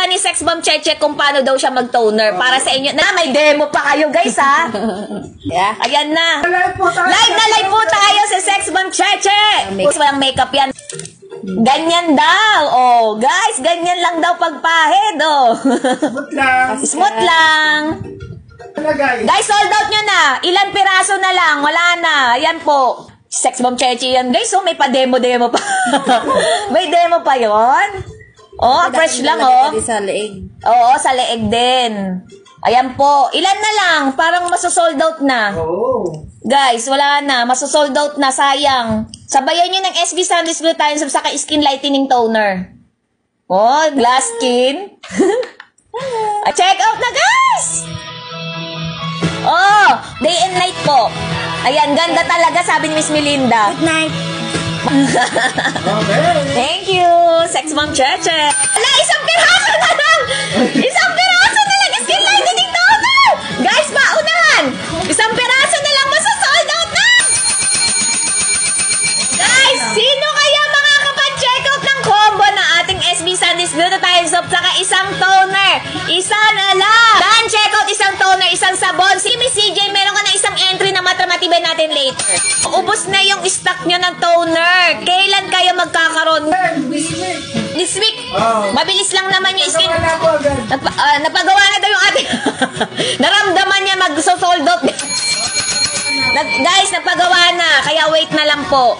nga ni Sex Bomb Cheche kung paano daw siya mag-toner. Para sa inyo. Na, may demo pa kayo, guys, ha? Yeah. Ayan na. Live po tayo. Live na live po tayo sa Sex Bomb Cheche. Walang makeup yan. Ganyan daw. Oh, guys, ganyan lang daw pagpahid, oh. Smooth lang. Smooth lang. Guys, sold out nyo na. Ilan piraso na lang. Wala na. Ayan po. Sex Bomb Cheche yan, guys. Oh, may pa-demo-demo pa. May demo pa yon. Oh, fresh lang, oh. Sa leeg. Oo, sa leeg din. Ayan po. Ilan na lang? Parang masosold out na. Oo. Guys, wala na. Masosold out na. Sayang. Sabayan nyo ng SB Sundays Glutathione Soap saka Skin Lightening Toner. Oh, glass skin. Check out na, guys! Oh, day and night po. Ayan, ganda talaga, sabi ni Miss Melinda. Good night. Okay. Thank you, Sex Bomb Cheche. Ala, isang piraso na lang! Isang piraso na lang! Skin lightening toner! Guys, paunahan! Isang piraso na lang, masasold out na! Guys, sino kaya makakapag-check out ng combo ng ating SB Sundays Glutathione Soap saka isang toner? Isa na lang! Dan, check out isang toner, isang sabon. Si Miss CJ, meron ka na isang entry na matibay natin later. Ubus na yung stock nyo ng toner. Kailan kayo magkakaroon? This week. Mabilis lang naman yung skin. Napagawa na daw yung ating. Naramdaman niya mag-sold out. Guys, napagawa na. Kaya wait na lang po.